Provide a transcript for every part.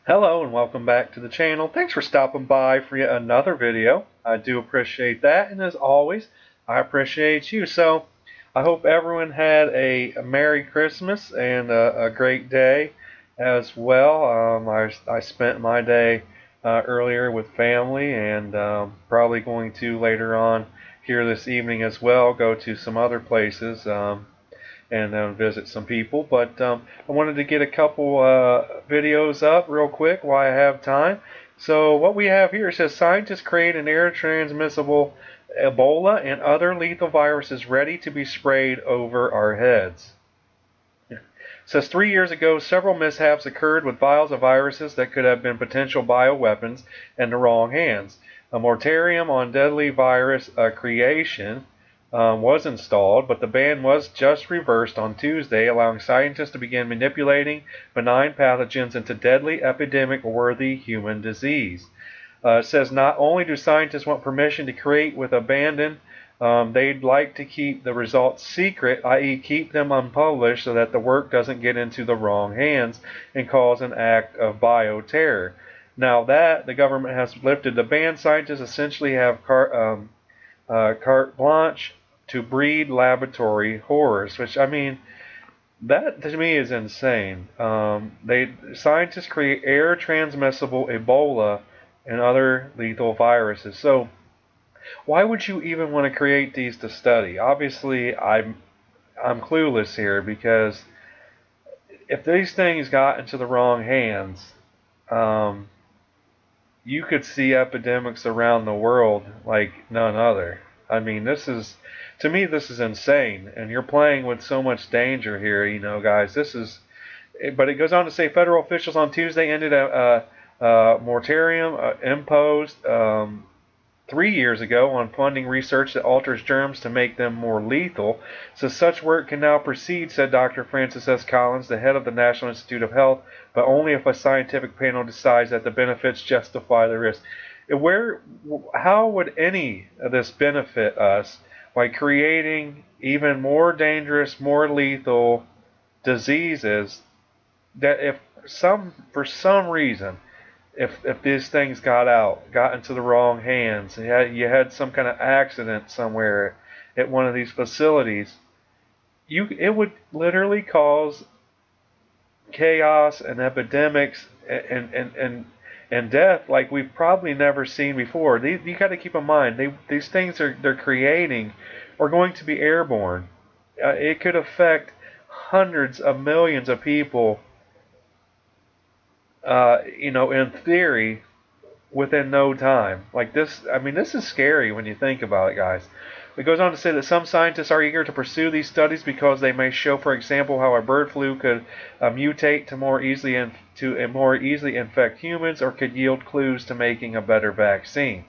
Hello and welcome back to the channel. Thanks for stopping by for yet another video. I do appreciate that, and as always, I appreciate you. So, I hope everyone had a Merry Christmas and a great day as well. I spent my day earlier with family and probably going to later on here this evening as well go to some other places. And visit some people. But I wanted to get a couple videos up real quick while I have time. So what we have here says scientists create an air-transmissible Ebola and other lethal viruses ready to be sprayed over our heads. It says 3 years ago, several mishaps occurred with vials of viruses that could have been potential bioweapons in the wrong hands. A moratorium on deadly virus creation was installed, but the ban was just reversed on Tuesday, allowing scientists to begin manipulating benign pathogens into deadly epidemic-worthy human disease. It says not only do scientists want permission to create with abandon, they'd like to keep the results secret, i.e. keep them unpublished so that the work doesn't get into the wrong hands and cause an act of bioterror. Now that the government has lifted the ban, scientists essentially have carte blanche to breed laboratory horrors, which I mean, that to me is insane. Scientists create air-transmissible Ebola and other lethal viruses. So why would you even want to create these to study? Obviously, I'm clueless here because if these things got into the wrong hands, um, you could see epidemics around the world like none other. I mean, to me, this is insane. And you're playing with so much danger here, guys. But it goes on to say federal officials on Tuesday ended a moratorium imposed 3 years ago on funding research that alters germs to make them more lethal. So such work can now proceed, said Dr. Francis S. Collins, the head of the National Institute of Health, but only if a scientific panel decides that the benefits justify the risk. How would any of this benefit us by creating even more dangerous, more lethal diseases that for some reason, if these things got into the wrong hands, you had some kind of accident somewhere at one of these facilities, it would literally cause chaos and epidemics and death like we've probably never seen before. You got to keep in mind, these things they're creating are going to be airborne. It could affect hundreds of millions of people, in theory, within no time. Like this, I mean, this is scary when you think about it, guys. It goes on to say that some scientists are eager to pursue these studies because they may show, for example, how a bird flu could mutate to more easily infect humans, or could yield clues to making a better vaccine.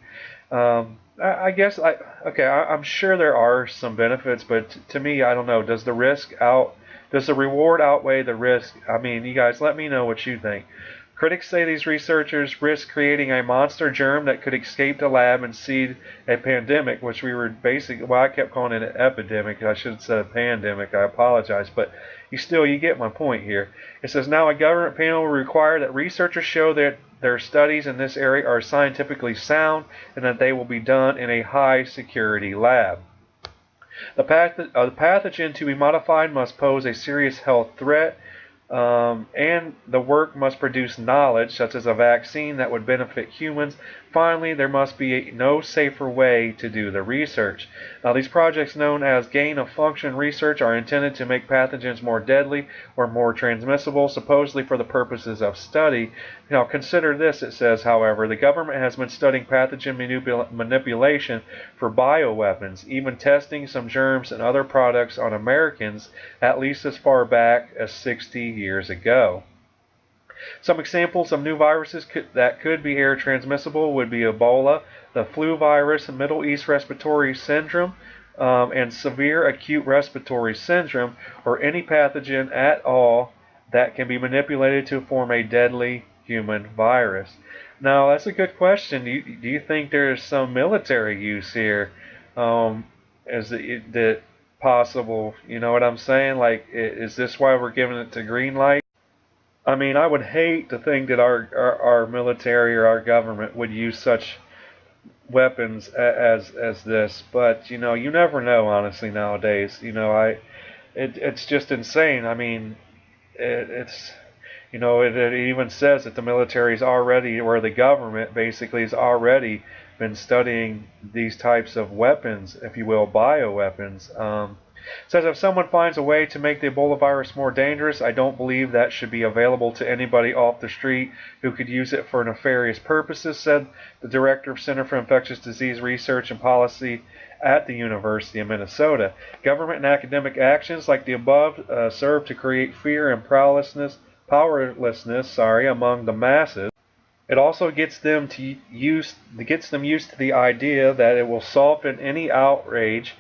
I guess I'm sure there are some benefits, but to me, I don't know. Does the reward outweigh the risk? I mean, you guys, let me know what you think. Critics say these researchers risk creating a monster germ that could escape the lab and seed a pandemic, which I kept calling it an epidemic. I should have said a pandemic. I apologize, but you get my point here. It says now a government panel will require that researchers show that their studies in this area are scientifically sound and that they will be done in a high security lab. The pathogen to be modified must pose a serious health threat, and the work must produce knowledge, such as a vaccine that would benefit humans. Finally, there must be no safer way to do the research. Now, these projects, known as gain-of-function research, are intended to make pathogens more deadly or more transmissible, supposedly for the purposes of study. Now, consider this, it says, however, the government has been studying pathogen manipulation for bioweapons, even testing some germs and other products on Americans at least as far back as 60 years ago. Some examples of new viruses that could be air transmissible would be Ebola, the flu virus, Middle East respiratory syndrome, and severe acute respiratory syndrome, or any pathogen at all that can be manipulated to form a deadly human virus. Now, that's a good question. Do you think there's some military use here? Is it possible? You know what I'm saying? Like, is this why we're giving it the green light? I mean, I would hate to think that our military or our government would use such weapons as this, but you know, you never know. Honestly, nowadays, you know, it's just insane. I mean, it's you know, it even says that the military's already, or the government basically has already been studying these types of weapons, if you will, bioweapons. Says if someone finds a way to make the Ebola virus more dangerous, I don't believe that should be available to anybody off the street who could use it for nefarious purposes, said the director of Center for Infectious Disease Research and Policy at the University of Minnesota. Government and academic actions like the above serve to create fear and powerlessness, among the masses. It also gets them used to the idea that it will soften any outrage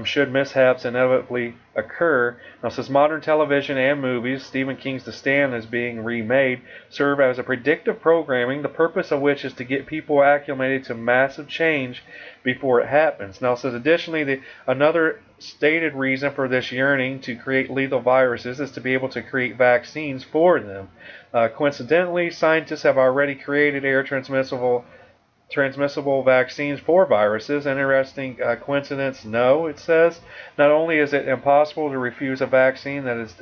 should mishaps inevitably occur. Now, since modern television and movies, Stephen King's The Stand is being remade, serve as a predictive programming, the purpose of which is to get people acclimated to massive change before it happens. Now, it says additionally, another stated reason for this yearning to create lethal viruses is to be able to create vaccines for them. Coincidentally, scientists have already created transmissible vaccines for viruses. Interesting coincidence? No, it says. Not only is it impossible to refuse a vaccine that is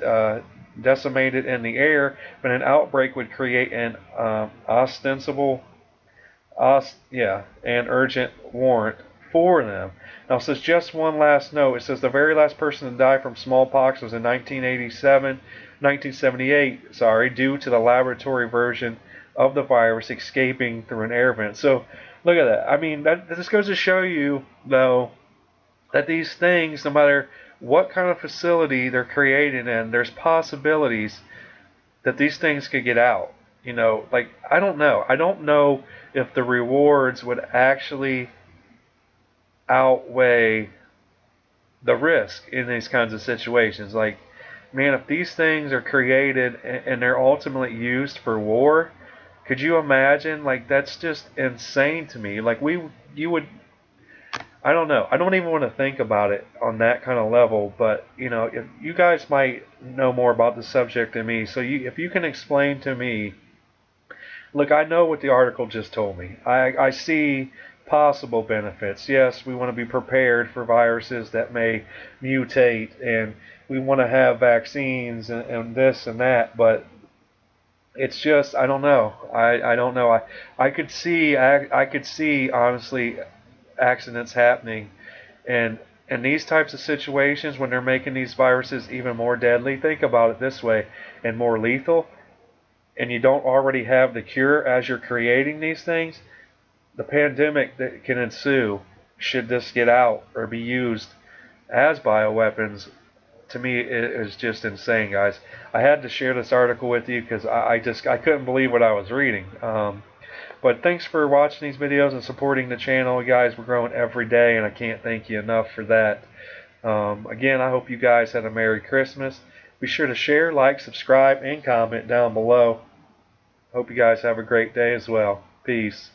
decimated in the air, but an outbreak would create an an urgent warrant for them. Now, it says just one last note. It says the very last person to die from smallpox was in 1978, due to the laboratory version of the virus escaping through an air vent. So, look at that. I mean, this goes to show you, though, that these things, no matter what kind of facility they're created in, there's possibilities that these things could get out. You know, like, I don't know. I don't know if the rewards would actually outweigh the risk in these kinds of situations. Like, man, if these things are created and they're ultimately used for war, could you imagine? Like, that's just insane to me. Like, you would, I don't know. I don't even want to think about it on that kind of level. But you know, if you guys might know more about the subject than me, so if you can explain to me. Look, I know what the article just told me. I see possible benefits. Yes, we want to be prepared for viruses that may mutate, and we want to have vaccines and this and that, but it's just, I don't know. I don't know. I could see honestly accidents happening, and in these types of situations when they're making these viruses even more deadly. Think about it this way, and more lethal, and you don't already have the cure as you're creating these things, the pandemic that can ensue, should this get out or be used as bioweapons, to me it is just insane, guys. I had to share this article with you because I couldn't believe what I was reading. But thanks for watching these videos and supporting the channel, guys. We're growing every day, and I can't thank you enough for that. Again, I hope you guys had a Merry Christmas. Be sure to share, like, subscribe, and comment down below. Hope you guys have a great day as well. Peace.